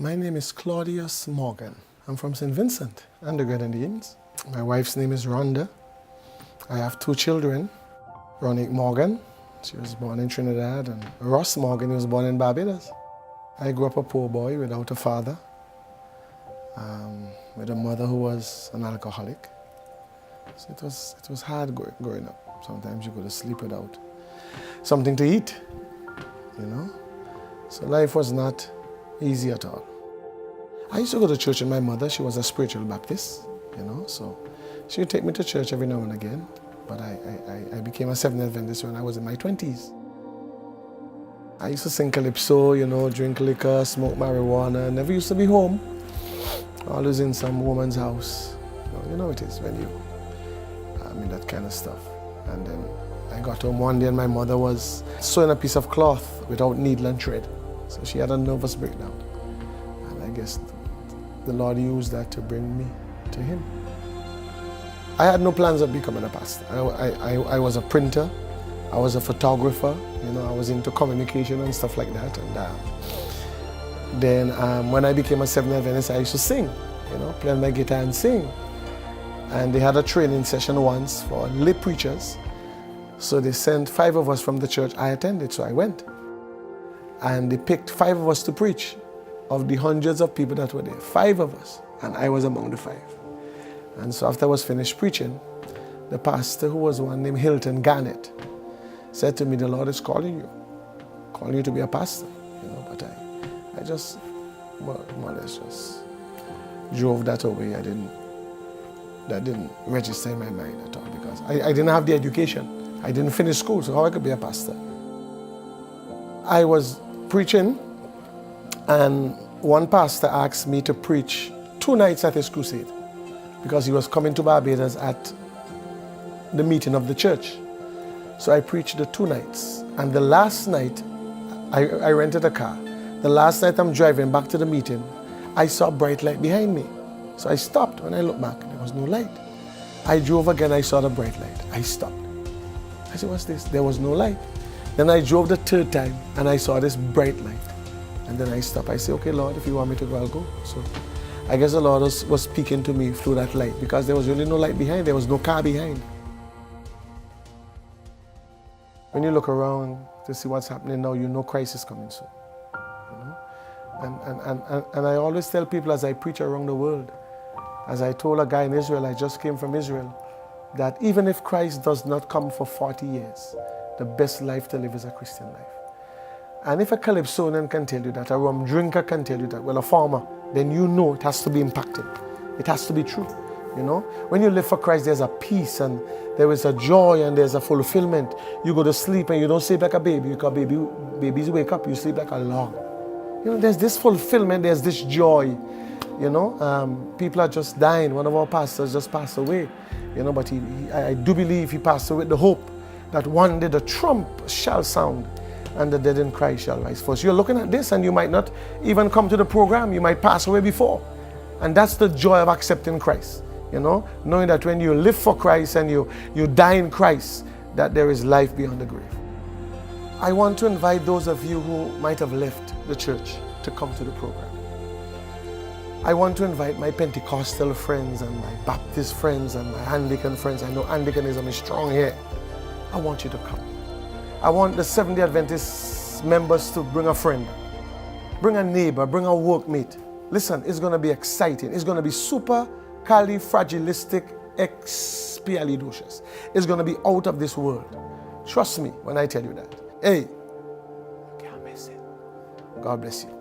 My name is Claudius Morgan. I'm from St. Vincent and the Grenadines. My wife's name is Rhonda. I have 2 children. Ronnie Morgan, she was born in Trinidad, and Ross Morgan, he was born in Barbados. I grew up a poor boy without a father, with a mother who was an alcoholic. So it was hard growing up. Sometimes you go to sleep without something to eat, you know. So life was not easy at all. I used to go to church with my mother. She was a spiritual Baptist, you know, so she would take me to church every now and again. But I became a Seventh-day Adventist when I was in my 20s. I used to sing calypso, you know, drink liquor, smoke marijuana, never used to be home. Always in some woman's house. You know it is when you, that kind of stuff. And then I got home one day and my mother was sewing a piece of cloth without needle and thread. So she had a nervous breakdown. And I guess the Lord used that to bring me to Him. I had no plans of becoming a pastor. I was a printer, I was a photographer, you know, I was into communication and stuff like that. And then when I became a Seventh-day Adventist, I used to sing, you know, play my guitar and sing. And they had a training session once for lay preachers. So they sent 5 of us from the church. I attended, so I went. And they picked 5 of us to preach. Of the hundreds of people that were there, 5 of us, and I was among the 5. And so after I was finished preaching, the pastor, who was one named Hilton Garnett, said to me, the Lord is calling you to be a pastor. You know, but I just, more or less just drove that away. That didn't register in my mind at all because I didn't have the education. I didn't finish school, so how I could be a pastor? I was preaching, and one pastor asked me to preach 2 nights at his crusade because he was coming to Barbados at the meeting of the church. So I preached the 2 nights. And the last night, I rented a car. The last night I'm driving back to the meeting, I saw a bright light behind me. So I stopped. When I looked back, there was no light. I drove again, I saw the bright light. I stopped. I said, what's this? There was no light. Then I drove the 3rd time and I saw this bright light. And then I stopped. I said, okay, Lord, if you want me to go, I'll go. So I guess the Lord was speaking to me through that light because there was really no light behind. There was no car behind. When you look around to see what's happening now, you know Christ is coming soon. You know? And I always tell people as I preach around the world, as I told a guy in Israel, I just came from Israel, that even if Christ does not come for 40 years, the best life to live is a Christian life. And if a calypsonian can tell you that, a rum drinker can tell you that, well, a farmer, then you know it has to be impacted. It has to be true, you know. When you live for Christ, there's a peace and there is a joy and there's a fulfillment. You go to sleep and you don't sleep like a baby because babies wake up, you sleep like a log. You know, there's this fulfillment, there's this joy, you know. People are just dying. One of our pastors just passed away, you know, but I do believe he passed away with the hope that one day the trump shall sound and the dead in Christ shall rise first. You're looking at this and you might not even come to the program. You might pass away before. And that's the joy of accepting Christ, you know, knowing that when you live for Christ and you die in Christ, that there is life beyond the grave. I want to invite those of you who might have left the church to come to the program. I want to invite my Pentecostal friends and my Baptist friends and my Anglican friends. I know Anglicanism is strong here. I want you to come. I want the Seventh-day Adventist members to bring a friend, bring a neighbor, bring a workmate. Listen, it's going to be exciting. It's going to be super califragilistic expialidocious. It's going to be out of this world. Trust me when I tell you that. Hey, you can't miss it. God bless you.